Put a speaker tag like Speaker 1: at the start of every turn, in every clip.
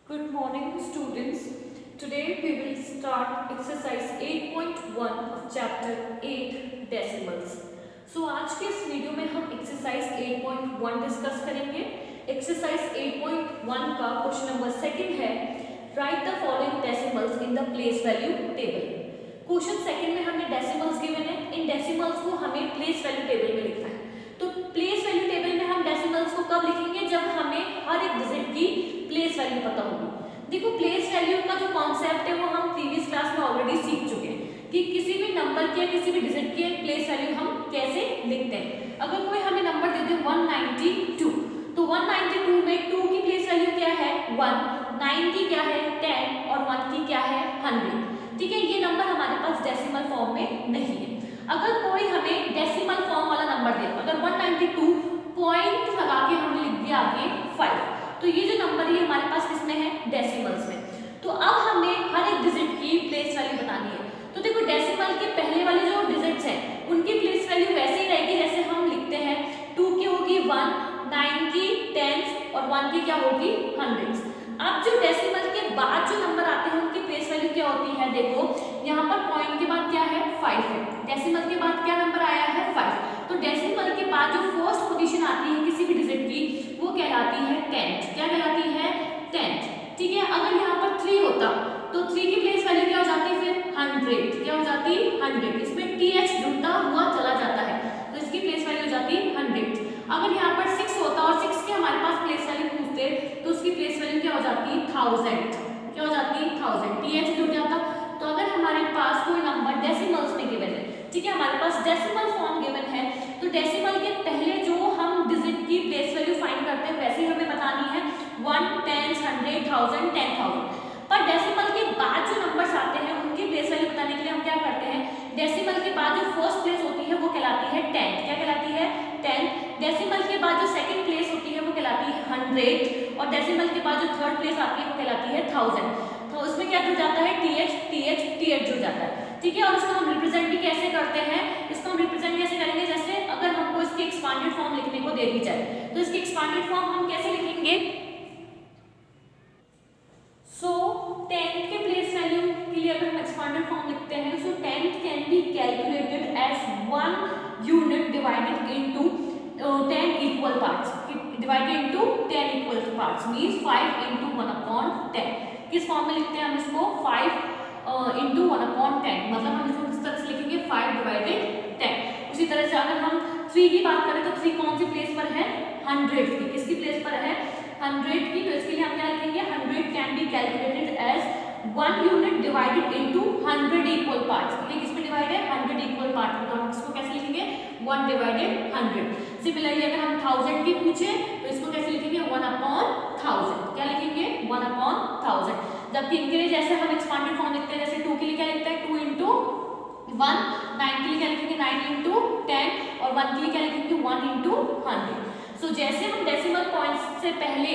Speaker 1: Good morning students. Today we will start exercise 8.1 of chapter 8 decimals. So आज के इस video में हम exercise 8.1 डिस्कस करेंगे. Exercise 8.1 का क्वेश्चन नंबर सेकंड है Write the following decimals in the place value table. Question second में हमें डेसिमल्स गिवन है. इन डेसिमल्स को हमें प्लेस वैल्यू टेबल में लिखना है. तो प्लेस वैल्यू टेबल में हम डेसिमल्स को कब लिखेंगे? जब हमें हर एक डिजिट की प्लेस वैल्यू पता होगी. देखो प्लेस वैल्यू का जो कॉन्सेप्ट है वो हम प्रीवियस क्लास में ऑलरेडी सीख चुके हैं कि किसी भी नंबर की या किसी भी डिजिट की प्लेस वैल्यू हम कैसे लिखते हैं. अगर कोई हमें नंबर दे दे 192 तो 192 में 2 की प्लेस वैल्यू क्या है 1, 9 की क्या है 10 और 1 की क्या है 100. ठीक है, ये नंबर हमारे पास डेसिमल फॉर्म में नहीं है. अगर कोई हमें डेसिमल फॉर्म वाला नंबर दे, अगर 192 पॉइंट लगा के हमने लिख दिया आगे 5, तो ये जो नंबर ये हमारे पास किसमें है डेसिमल्स में. तो अब हमें हर एक डिजिट की प्लेस वैल्यू बतानी है. तो देखो डेसिमल के पहले वाले जो डिजिट्स हैं उनकी प्लेस वैल्यू वैसे ही रहेगी जैसे हम लिखते हैं. 2 की होगी 1, 9 की 10 और 1 की क्या होगी 100. अब जो डेसिमल के बाद जो नंबर आते हैं उनकी प्लेस वैल्यू क्या होती है? देखो यहाँ पर पॉइंट के बाद क्या है 5 है. डेसिमल के बाद क्या नंबर आया है 5. तो डेसिमल के बाद जो फर्स्ट पोजीशन आती है किसी भी डिजिट की वो कहलाती है 10th. क्या कहलाती है 10th. ठीक है, अगर यहाँ पर 3 होता तो 3 की प्लेस वैल्यू क्या हो जाती फिर 100. क्या हो जाती 100. इसमें th जुड़ता हुआ चला जाता है तो इसकी प्लेस वैल्यू हो जाती 100. अगर यहाँ पर 6 होता और 6 के हमारे पास प्लेस वैल्यू पूछते तो उसकी प्लेस वैल्यू क्या हो जाती 1000. क्या हो जाती 1000. th जुड़ जाता. तो अगर हमारे पास कोई नंबर डेसिमल्स में गिवन है, ठीक है, हमारे पास डेसिमल फॉर्म गिवन है, तो डेसिमल के पहले जो हम डिजिट की प्लेस वैल्यू फाइंड करते हैं वैसे ही हमें बतानी है 1, 10, 100, 1000, 10,000. पर डेसिमल के बाद जो नंबर्स आते हैं उनकी प्लेस वैल्यू बताने के लिए हम क्या करते हैं? डेसिमल के बाद जो फर्स्ट प्लेस होती है वो कहलाती है 10th. क्या कहलाती है 10th. डेसिमल के बाद जो सेकंड प्लेस होती है वो कहलाती है 100 और डेसिमल के बाद जो थर्ड प्लेस आती है वो कहलाती है 1000. तो उसमें क्या जुड़ जाता है th जुड़ जाता है. ठीक है, और इसको हम रिप्रेजेंट भी कैसे करते हैं? इसको हम रिप्रेजेंट कैसे करेंगे? जैसे अगर हमको इसकी एक्सपांडेड फॉर्म लिखने को दे दी जाए तो इसकी एक्सपांडेड फॉर्म हम कैसे लिखेंगे? सो 10th के प्लेस वैल्यू के लिए अगर हम एक्सपांडेड फॉर्म लिखते हैं so 10th can be calculated as 1 unit divided into 10 equal parts. Divided into 10 equal parts means 5 into 1/10. किस फॉर्म में लिखते हैं हम इसको? 5 into 1/10. मतलब हम इसको किस तरह से लिखेंगे 5 divided 10. उसी तरह से अगर हम 3 की बात करें तो 3 कौन सी प्लेस पर है 100 की. किसकी प्लेस पर है 100 की. तो इसके लिए हम क्या लिखेंगे 100 can be calculated as 1 unit divided into 100 equal parts. ये किस में डिवाइड है 100 इक्वल पार्ट में. तो हम इसको कैसे लिखेंगे 1 divided 100. सिमिलरली अगर हम 1000 की पूछे तो इसको कैसे लिखेंगे 1/1000. क्या लिखेंगे 1/1000. जबकि इनके लिए जैसे हम एक्सपांडेड फॉर्म लिखते हैं जैसे 2 के लिए क्या लिखते हैं 2 into 1, 9 के लिए क्या लिखेंगे 9 into 10 और 1 के लिए क्या लिखेंगे 1 into 100. सो जैसे हम डेसिमल पॉइंट्स से पहले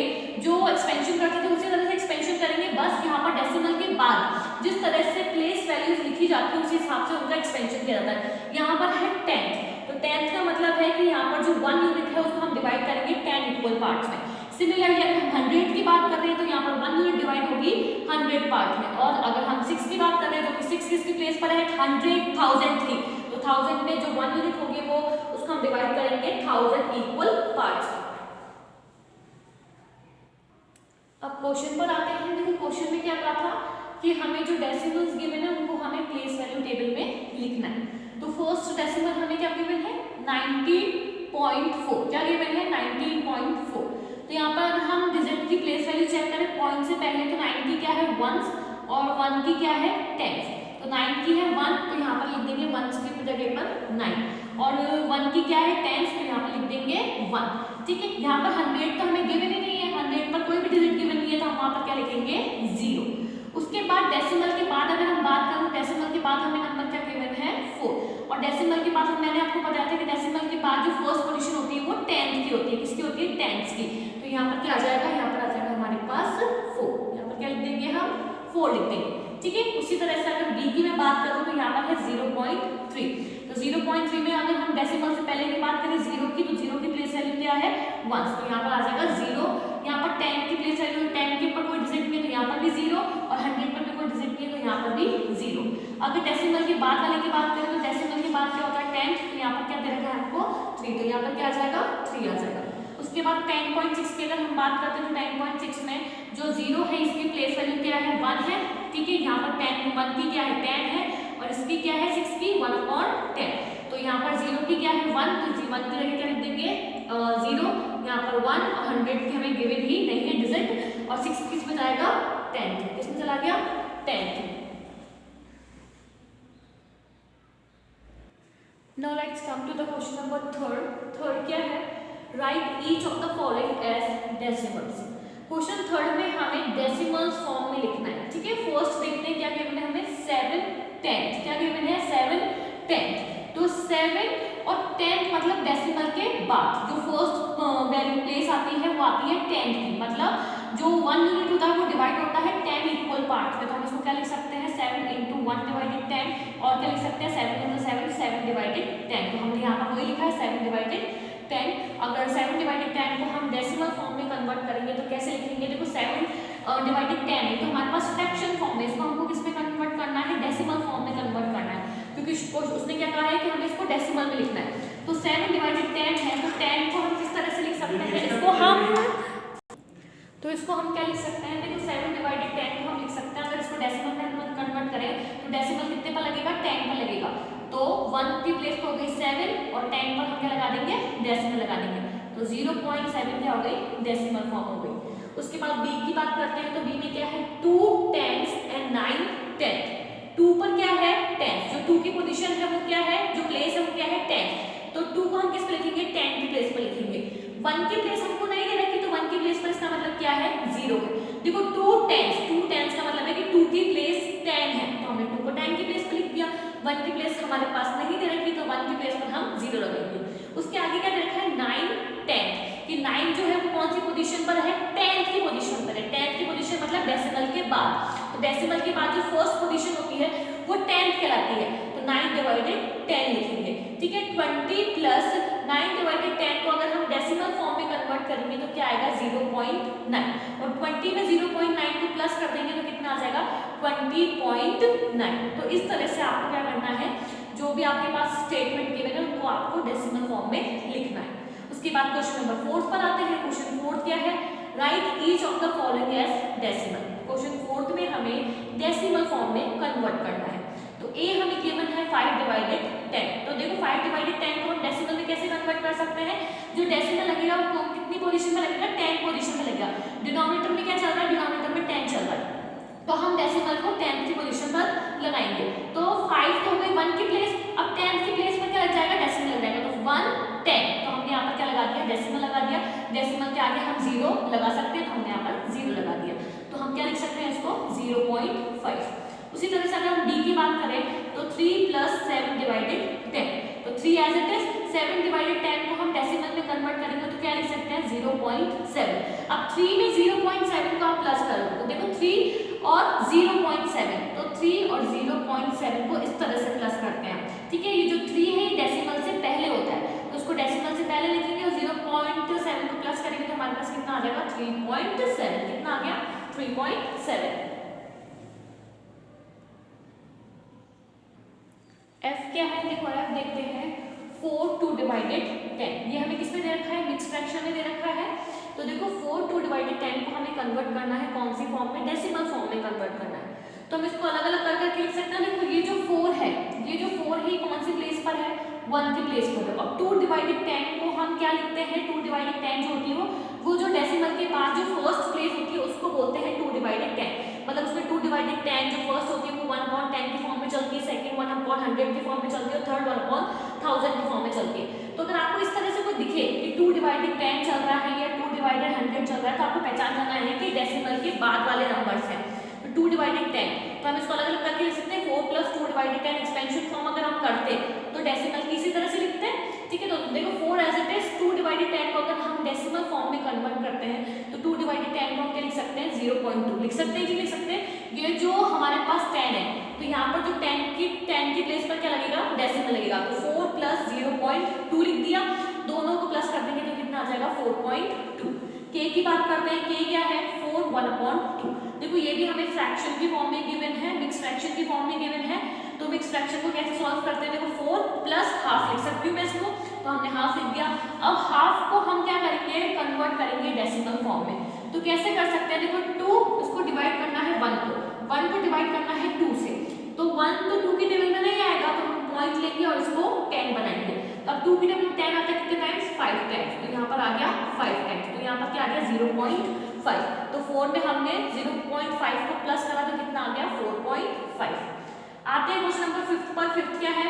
Speaker 1: जो एक्सपेंशन करते थे उसी तरह से एक्सपेंशन करेंगे. बस यहाँ पर डेसिमल के बाद जिस तरह से प्लेस वैल्यूज लिखी जाती है उसी हिसाब से उनका एक्सपेंशन किया जाता है. यहाँ पर है 10th. तो 10th का मतलब है कि यहाँ पर जो 1 यूनिट है उसको हम डिवाइड करेंगे 10 इक्वल पार्ट्स में. सिमिलरली अगर हम 100 की बात कर रहे हैं तो यहाँ पर 1 यूनिट डिवाइड होगी 100 पार्ट में. और अगर हम 6 की बात कर रहे हैं तो 6 किसकी प्लेस पर है 100, 1000 थी. तो 1000 में जो 1 यूनिट होगी वो उसको हम डिवाइड करेंगे 1000 इक्वल पार्ट्स. अब क्वेश्चन पर आते हैं. देखो क्वेश्चन में क्या कहा था कि हमें जो डेसिमल्स गिवन है उनको हमें प्लेस वैल्यू टेबल में लिखना है. तो फर्स्ट डेसिमल हमें क्या गिवन है 19.4. क्या गिवन है 19.4. तो यहाँ पर अगर हम डिजिट की प्लेस वैल्यू चेक करें पॉइंट से पहले तो 9 की क्या है 1s और 1 की क्या है 10s. तो 9 की है 1 तो यहाँ पर लिख देंगे 1s की जगह पर 9 और 1 की क्या है 10s तो यहाँ पर लिख देंगे 1. ठीक है, यहाँ पर 100 तो हमें गिवन ही नहीं है. 100 पर कोई भी डिजिट गिवन नहीं है तो हम वहाँ पर क्या लिखेंगे 0. उसके बाद डेसिमल के बाद अगर हम बात करें डेसिमल के बाद हमें नंबर क्या गिवन है 4. और डेसिमल के बाद मैंने आपको बताया था कि डेसिमल के बाद जो फर्स्ट पोजीशन होती है वो 10th की होती है. किसकी होती है 10th की. तो यहाँ पर क्या आ जाएगा यहाँ पर आ जाएगा हमारे पास 4. यहाँ पर क्या लिख देंगे हम 4 लिख देंगे. ठीक है, उसी तरह से अगर बी की मैं बात करूँ तो यहाँ पर है 0.3. तो 0.3 में अगर हम डेसिमल से पहले की बात करें 0 की तो 0 की प्लेस वैल्यू क्या है 1. तो यहाँ पर आ जाएगा 0. यहाँ पर 10 की प्लेस वैल्यू 10 के ऊपर कोई डिजिट नहीं अगर डेसिमल के बाद वाले की बात करें तो डेसिमल के बाद क्या होता है 10, तो यहाँ पर क्या दे रखा है आपको 3, तो यहाँ पर क्या आ जाएगा 3 आ जाएगा। उसके बाद 10.6 की अगर हम बात करते हैं तो 10.6 में जो 0 है इसकी प्लेस वैल्यू क्या है 1 है, ठीक है। यहाँ पर 10 1 की क्या है 10 है और इसकी क्या है 6 की 1/10, तो यहाँ पर 0 की क्या है 1, तो 1 की जगह क्या लिख देंगे 0, यहाँ पर 1 और 100 की हमें गिवन ही नहीं है डिजिट, और 6 किस में जाएगा 10, किसमें चला गया 10। Now let's come to the question number third क्या है, write each of the following as decimals. Question third में हमें डेसिमल्स फॉर्म में लिखना है, ठीक है। फर्स्ट देखते हैं क्या गिवन है हमें 7/10, क्या गिवन है 7/10, तो 7 और 10 मतलब डेसिमल के बाद जो फर्स्ट वैल्यू प्लेस आती है वो आती है 10 की, मतलब जो 1 यूनिट होता है वो डिवाइड होता है 10 इक्वल पार्ट में, तो हम इसको क्या लिख सकते हैं 7 × 1 / 10, और क्या लिख सकते हैं 7 × 7 7 / 10, तो हमने यहाँ पर वही लिखा है 7 / 10। अगर 7 / 10 को हम डेसिमल फॉर्म में कन्वर्ट करेंगे तो कैसे लिखेंगे, देखो 7 / 10 है तो हमारे पास फ्रैक्शन फॉर्म में, इसको हमको किस में कन्वर्ट करना है डेसिमल फॉर्म में कन्वर्ट करना है, क्योंकि उसने क्या कहा है कि हमें इसको डेसिमल में लिखना है। तो 7 / 10 है तो 10 को हम किस तरह से लिख सकते हैं, इसको हम क्या लिख सकते हैं, देखो 7 / 10 को हम लिख सकते हैं, अगर इसको डेसिमल में कन्वर्ट करें तो डेसिमल कितने पर लगेगा 10 पर लगेगा, तो 1 की प्लेस पर हो गई 7 और 10 पर हम क्या लगा देंगे डेसिमल लगा देंगे, तो 0.7 क्या हो गई डेसिमल फॉर्म हो गई। उसके बाद b की बात करते हैं तो b में क्या है 2 10 and 9 10, 2 पर क्या है 10, जो 2 की पोजीशन है वो क्या है, जो प्लेस है वो क्या है 10, तो 2 को हम किस पे लिखेंगे 10 की प्लेस पर लिखेंगे। 1 की प्लेस हमको नहीं दे रखी तो 1 की प्लेस पर इसका मतलब क्या है 0 है। देखो 2 10 का मतलब है कि 2 की प्लेस 10 है, तो हमने 2 को 10 की प्लेस पर लिख दिया। 1 की प्लेस हमारे पास नहीं दे रखी तो 1 की प्लेस पर हम 0 लगाएंगे। उसके आगे क्या दे रखा है 9 10, कि 9 जो है वो कौन सी पोजीशन पर है 10th की पोजीशन पर है, 10th की पोजीशन मतलब डेसिमल के बाद, तो डेसिमल के बाद जो फर्स्ट पोजीशन होती है वो 10th कहलाती है, तो 9 / 10 लिखेंगे, ठीक है। 20 प्लस 9 / 10 को अगर हम डेसिमल फॉर्म में कन्वर्ट करेंगे तो क्या आएगा 0.9, और 20 में 0.9 को प्लस कर देंगे तो कितना आ जाएगा 20.9। तो इस तरह से आपको क्या करना है, जो भी आपके पास स्टेटमेंट गिवन है उनको आपको डेसिमल फॉर्म में लिखना है। उसके बाद क्वेश्चन नंबर 4 पर आते हैं। क्वेश्चन 4 क्या है, write each of the following as decimal. Question 4 में हमें डेसिमल फॉर्म में कन्वर्ट करना है, तो ए हमें गिवन है 5 / 10, तो देखो 5 / 10 को हम डेसिमल में कैसे कन्वर्ट कर सकते हैं, जो डेसिमल लगेगा वो कितनी पोजीशन में लगेगा 10 पोजीशन में लगेगा, डिनोमिनेटर में क्या चल रहा है डिनोमिनेटर में 10 चल रहा है, तो हम डेसिमल को 10th की पोजीशन पर लगाएंगे, तो 5 तो हो गई 1 की प्लेस, अब 10th की प्लेस पर क्या लग जाएगा डेसिमल लग जाएगा, तो 1 10, तो हमने यहाँ पर क्या लगा दिया डेसिमल लगा दिया, डेसिमल के आगे हम 0 लगा सकते हैं तो हमने यहाँ पर 0 लगा दिया, तो हम क्या लिख सकते हैं इसको 0.5। उसी तरह से अगर हम d की बात करें तो 3 + 7 / 10, तो 3 एज इट इज, 7 / 10 को हम डेसिमल में कन्वर्ट करेंगे तो क्या लिख सकते हैं 0.7। अब 3 में 0.7 को आप प्लस करो तो देखो 3 और 0.7, तो 3 और 0.7 को इस तरह से प्लस करते हैं, ठीक है। ये जो 3 है ये डेसिमल से पहले होता है, तो उसको डेसिमल से पहले लिखेंगे और 0.7 को प्लस करेंगे तो हमारे पास कितना आ जाएगा 3.7, कितना आ गया 3.7। f क्या है, देखो f देखते हैं 4 2 / 10, ये हमें किस में दे रखा है मिक्स फ्रैक्शन में दे रखा है, तो देखो 4 2 / 10 को हमें कन्वर्ट करना है कौन सी फॉर्म में, डेसिमल फॉर्म में कन्वर्ट करना है, तो हम इसको अलग अलग करके लिख सकते हैं। देखो ये जो 4 है, ये जो 4 है कौन सी प्लेस पर है 1 की प्लेस पर है, और 2 / 10 को हम क्या लिखते हैं 2 / 10 जो होती है वो जो डेसिमल के बाद जो फर्स्ट प्लेस होती है उसको बोलते हैं 2 / 10, मतलब उसमें 2 / 10 जो फर्स्ट होती है वो 1/10 की फॉर्म में चलती है, सेकंड 1/100 की फॉर्म में चलती है, और थर्ड 1/1000 की फॉर्म में चलती है। तो अगर आपको इस तरह से कोई दिखे कि 2 / 10 चल रहा है या 2 / 100 चल रहा है तो आपको पहचान करना है कि डेसिमल के बाद वाले नंबर्स हैं, तो 2 / 10, तो हम इसको अलग अलग करके लिख सकते हैं। 4 + 2 / 10 एक्सपेंशन फॉर्म अगर हम करते तो डेसिमल की इसी तरह से लिखते हैं, ठीक है। तो देखो 4 एज इट इज, 2 / 10 को अगर हम डेसिमल फॉर्म में कन्वर्ट करते हैं तो 2 / 10 को हम क्या लिख सकते हैं 0.2 लिख सकते हैं, कि लिख सकते हैं ये जो हमारे पास 10 है तो यहाँ पर जो 10 की प्लेस पर क्या लगेगा डेसिमल लगेगा, तो 4 + 0.2 लिख दिया, दोनों को प्लस कर देंगे तो कितना आ जाएगा 4.2। k की बात करते हैं, k क्या है 4 1/2, देखो ये भी हमें फ्रैक्शन की फॉर्म में गिवन है, मिक्स फ्रैक्शन की फॉर्म में गिवन है, तो हम इस फ्रैक्शन को कैसे सॉल्व करते हैं, देखो 4 प्लस हाफ लिख सकती हूँ मैं इसको, तो हमने हाफ लिख दिया। अब हाफ को हम क्या करेंगे, कन्वर्ट करेंगे डेसिमल फॉर्म में। तो कैसे कर सकते हैं, देखो 2 इसको डिवाइड करना है 1 को डिवाइड करना है 2 से, तो 1 तो 2 की टेबल में नहीं आएगा, तो हम पॉइंट लेंगे और इसको 10 बनाएंगे। अब 2 की टेबल में 10 आता है कितने टाइम्स, 5 टाइम्स, तो यहाँ पर आ गया 5 टाइम्स, तो यहाँ पर क्या आ गया 0.5। तो 4 में हमने 0.5 को प्लस करा तो कितना आ गया 4.5। आते हैं क्वेश्चन नंबर 5 पर। 5 क्या है,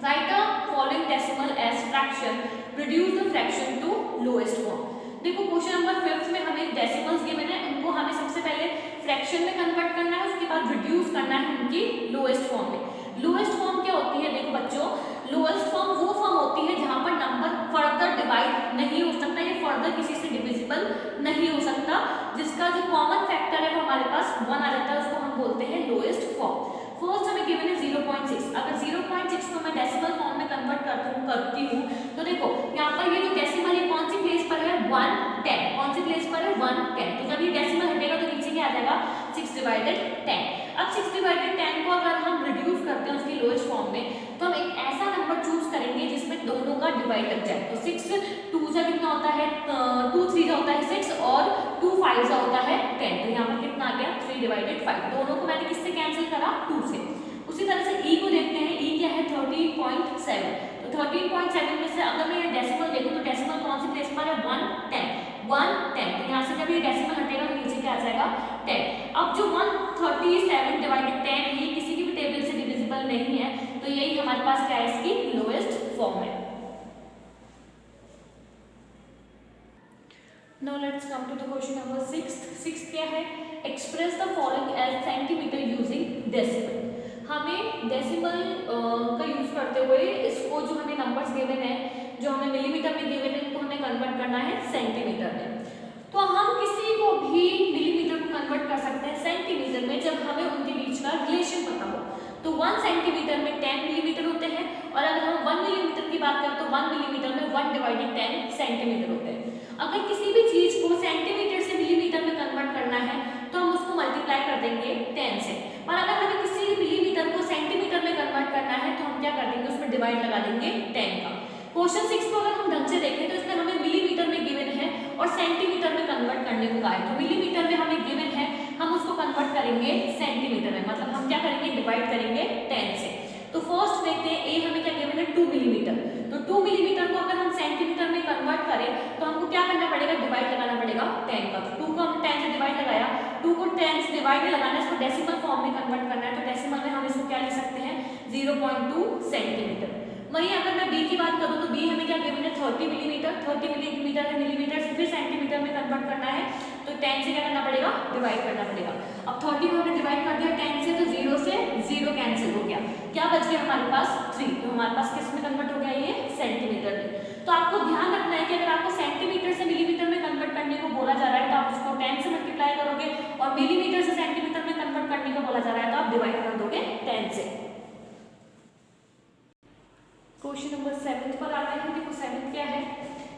Speaker 1: write a following decimal as fraction, reduce the fraction to lowest form. देखो क्वेश्चन नंबर 5 में हमें डेसिमल्स गिवन है, उनको हमें सबसे पहले फ्रैक्शन में कन्वर्ट करना है, उसके बाद रिड्यूस करना है उनकी लोएस्ट फॉर्म में। लोएस्ट फॉर्म क्या होती है, देखो बच्चों लोएस्ट फॉर्म वो फॉर्म होती है जहां पर नंबर फर्दर डिवाइड नहीं हो सकता, ये फर्दर किसी से डिविजिबल नहीं हो सकता, जिसका जो कॉमन फैक्टर है वो हमारे पास 1 आ जाता है, उसको हम बोलते हैं लोएस्ट फॉर्म। फर्स्ट हमें गिवन है 0.6, अगर 0.6 को मैं डेसिमल फॉर्म में कन्वर्ट करती हूँ तो देखो यहाँ पर ये जो डेसिमल है कौन सी प्लेस पर है, 110, कौन सी प्लेस पर है 110, तो जब ये डेसिमल हटेगा तो नीचे क्या आ जाएगा 6/10। अब 6/10 को अगर हम रिड्यूस करते हैं उसकी लोएस्ट फॉर्म में, तो हम एक ऐसा नंबर चूज करेंगे जिसमें दोनों का डिवाइड लग जाए। तो 6 2 से कितना होता है, 2 3 का होता है 6 और 2 5 का होता है 10, तो यहाँ पर कितना आ गया 3/5। दोनों को मैंने किससे कैंसिल करा, 2 से। उसी तरह से ई को देखते हैं, ई क्या है 13.7, तो 13.7 में से अगर मैं ये डेसिमल देखूं तो डेसिमल कौन सी प्लेस पर है 110, तो यहाँ से जब ये डेसिमल हटेगा तो नीचे क्या आ जाएगा 10। अब जो 137/10 ये किसी की भी टेबल से डिविजिबल नहीं है, तो यही हमारे पास क्या है इसकी लोएस्ट फॉर्म है। Now let's come to the question number 6. 6 क्या है, express the following as centimetre using decimal। हमें डेसिमल का यूज करते हुए इसको जो हमें नंबर्स गिवन है, जो हमें मिलीमीटर में गिवन है, उनको हमें कन्वर्ट करना है सेंटीमीटर में। तो हम किसी को भी मिलीमीटर को कन्वर्ट कर सकते हैं सेंटीमीटर में जब हमें उनके बीच का रिलेशन पता हो। तो 1 सेंटीमीटर में 10 मिलीमीटर होते हैं, और अगर हम 1 मिलीमीटर की बात करें तो 1 मिलीमीटर में 1/10 सेंटीमीटर होते हैं। अगर किसी भी चीज को सेंटीमीटर से मिलीमीटर में कन्वर्ट करना है तो हम उसको मल्टीप्लाई कर देंगे 10 से, और अगर हमें किसी मिलीमीटर को सेंटीमीटर में कन्वर्ट करना है तो हम क्या कर देंगे, उसमें डिवाइड लगा देंगे 10 का। क्वेश्चन 6 को अगर हम ढंग से देखें तो इसमें हमें मिलीमीटर में गिवन है और सेंटीमीटर में कन्वर्ट करने को कहा है। तो मिलीमीटर में हमें गिवन है, हम उसको कन्वर्ट करेंगे सेंटीमीटर में, मतलब हम क्या करेंगे डिवाइड करेंगे 10 से। तो फर्स्ट देखते हैं ए हमें क्या गिवन है 2 मिलीमीटर, तो 2 मिलीमीटर को अगर हम सेंटीमीटर में कन्वर्ट करें तो हमको क्या करना पड़ेगा, डिवाइड लगाना पड़ेगा 10 का। तो 2 को हम 10 से डिवाइड लगाया, 2 को 10 से डिवाइड लगाना है, इसको डेसिमल फॉर्म में कन्वर्ट करना है, तो डेसिमल में हम इसको क्या लिख सकते हैं 0.2 सेंटीमीटर। वहीं अगर मैं बी की बात करूं तो बी हमें क्या गिवन है 30 मिलीमीटर, 30 मिलीमीटर है, मिलीमीटर से फिर सेंटीमीटर में कन्वर्ट करना है, तो 10 से क्या करना पड़ेगा, डिवाइड करना पड़ेगा। अब 30 को हमने डिवाइड कर दिया 10 से, तो 0 से 0 कैंसिल हो गया, क्या बच गया हमारे पास 3, तो हमारे पास किस में कन्वर्ट हो गया ये सेंटीमीटर में। तो आपको ध्यान रखना है कि अगर आपको सेंटीमीटर से मिलीमीटर में कन्वर्ट करने को बोला जा रहा है तो आप उसको 10 से मल्टीप्लाई करोगे, और मिलीमीटर से सेंटीमीटर में कन्वर्ट करने को बोला जा रहा है तो आप डिवाइड कर दोगे 10 से। क्वेश्चन नंबर 7 पर आते हैं। देखो 7 क्या है,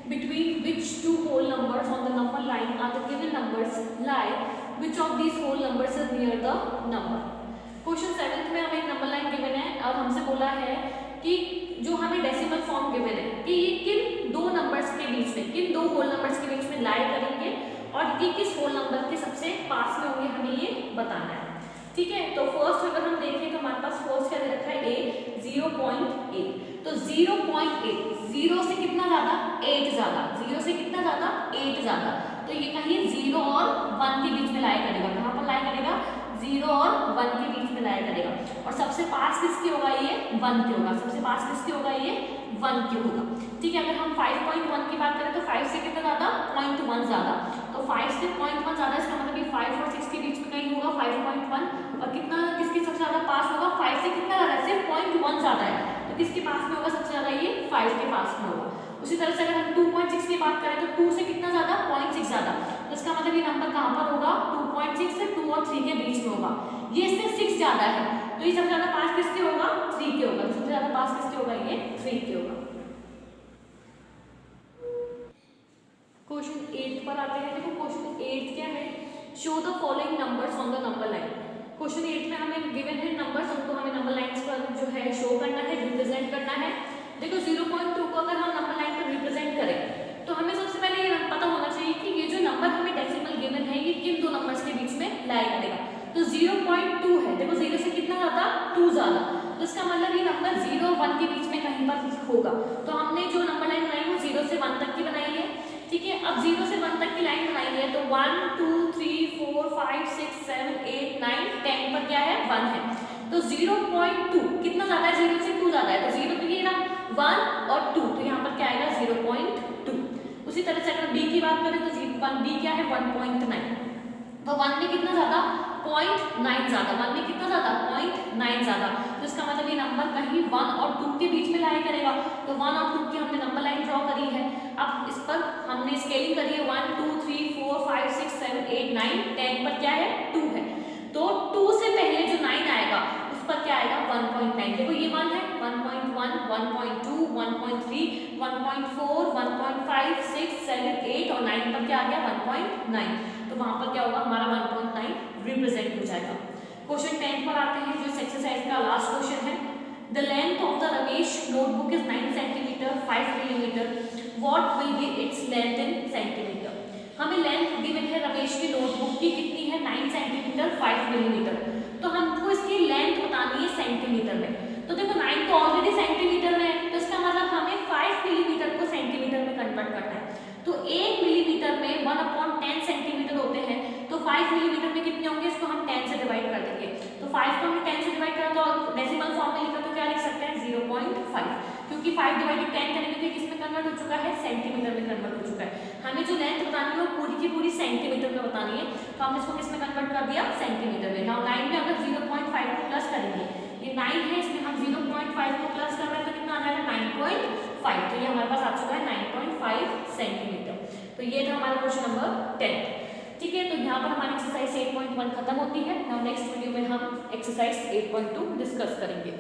Speaker 1: between which 2 whole numbers on the number line are the given numbers lie, which of these whole numbers is near the number. Question 7 में हमें एक नंबर लाइन गिवन है और हमसे बोला है कि जो हमें डेसिमल फॉर्म गिवन है कि ये किन 2 नंबर्स के बीच में, किन 2 होल नंबर्स के बीच में लाई करेंगे और ये किस होल नंबर के सबसे पास में होंगे, हमें ये बताना है। ठीक है, तो फर्स्ट अगर हम देखें तो हमारे पास फर्स्ट क्या दे रखा है a 0.8, तो 0.8 0 से कितना ज्यादा 8 ज्यादा, 0 से कितना ज्यादा 8 ज्यादा, तो ये कहीं 0 और 1 के बीच में लाई करेगा। कहाँ पर लाई करेगा, 0 और 1 के बीच में लाई करेगा। और सबसे पास किसके होगा, ये 1 के होगा, सबसे पास किसके होगा, ये 1 के होगा। ठीक है, अगर हम 5.1 की बात करें तो 5 से कितना ज्यादा 0.1 ज्यादा, तो 5 से 0.1 ज्यादा, इसका मतलब ये 5 और 6 के बीच में कहीं होगा 5.1, और कितना किसके सबसे ज्यादा पास होगा, 5 से कितना ज्यादा, सिर्फ 0.1 ज्यादा है, तो किसके पास में होगा सबसे ज्यादा, ये 5 के पास में होगा। उसी तरह से अगर हम 2.6 की बात करें तो 2 से कितना ज्यादा 0.6 ज्यादा, तो इसका मतलब ये नंबर कहां पर होगा, 2.6 से 2 और 3 के बीच में होगा। ये इससे 6 ज्यादा है, तो ये सबसे ज्यादा पास किसके होगा, 3 के होगा, तो सबसे ज्यादा पास किसके होगा, ये 3 के होगा। क्वेश्चन 8 पर आते हैं। देखो क्वेश्चन 8 क्या है, show the following numbers on the number line. Question 8 में हमें गिवन है नंबर्स, उनको हमें नंबर लाइंस पर जो है शो करना है, रिप्रेजेंट करना है। देखो 0.2 को अगर हम नंबर लाइन पर रिप्रेजेंट करें तो हमें सबसे पहले ये पता होना चाहिए कि ये जो नंबर हमें डेसिमल गिवन है ये किन दो नंबर्स के बीच में लाई करेगा। तो 0.2 है, देखो 0 से कितना ज्यादा, 2 ज्यादा, तो इसका मतलब ये नंबर 0 और 1 के बीच में कहीं पर होगा। तो हमने जो नंबर लाइन बनाई वो 0 से 1 तक की बनाई है, ठीक है। अब 0 से 1 तक की लाइन बनाई है तो 1 2 3 4 5 6 7 8 9 10 पर क्या है, 1 है। तो 0.2 कितना ज्यादा है, 0 से 2 ज्यादा है, तो 0 पे ये ना 1 और 2, तो यहाँ पर क्या आएगा 0.2। उसी तरह से अगर b की बात करें तो b क्या है 1.9, तो 1 में कितना ज्यादा, 0.9 ज्यादा, 1 में कितना ज्यादा, 0.9 ज्यादा, तो इसका मतलब ये नंबर कहीं 1 और 2 के बीच में लाया करेगा। तो 1 और 2 की हमने नंबर लाइन ड्रॉ करी है। अब इस पर हमने स्केलिंग करी है, 1 2 3 4 5 6 7 8 9 10 पर क्या है, 2 है। तो 2 से पहले जो 9 आएगा उस पर क्या आएगा, 1.9। देखो ये 1 है, 1.1 1.2 1.3 1.4 1.5 6 7 8 और 9 पर क्या आ गया, 1.9, तो वहां पर क्या होगा, हमारा 1.9 रिप्रेजेंट हो जाएगा। क्वेश्चन 10 पर आते हैं, जो इस एक्सरसाइज का लास्ट क्वेश्चन है। The length of the Ramesh notebook is 9 centimetre 5 millimetre, what will be its length in centimetre. हमें लेंथ गिवन है रमेश की नोटबुक की, कितनी है, 9 सेंटीमीटर 5 मिलीमीटर, तो हमको इसकी लेंथ बतानी है सेंटीमीटर में। तो देखो 9 तो ऑलरेडी सेंटीमीटर में है, तो इसका मतलब हमें 5 मिलीमीटर को सेंटीमीटर में कन्वर्ट करना है। तो 1 मिलीमीटर में 1/10 सेंटीमीटर होते हैं, तो 5 मिलीमीटर में कितने होंगे, इसको हम 10 से डिवाइड कर देंगे। तो 5 को हमने 10 से डिवाइड करा तो डेसिमल फॉर्म में लिखा तो क्या लिख सकते हैं, 0.5, क्योंकि 5 डिवाइडेड 10 करेंगे तो किस में कन्वर्ट हो चुका है, सेंटीमीटर में कन्वर्ट हो चुका है। हमें जो लेंथ बतानी है वो पूरी की पूरी सेंटीमीटर में बतानी है, तो हमने इसको किस में कन्वर्ट कर दिया, सेंटीमीटर में। नाउ 9 में अगर 0.5 को प्लस करेंगे, ये 9 है, इसमें हम 0.5 को प्लस कर रहे हैं तो कितना आ जाएगा, 9.5, तो ये हमारे पास आ चुका है 9.5 सेंटीमीटर। तो ये था हमारा क्वेश्चन नंबर 10, ठीक है। तो यहाँ पर हमारी एक्सरसाइज 8.1 खत्म होती है। नाउ नेक्स्ट वीडियो में हम एक्सरसाइज 8.2 डिस्कस करेंगे।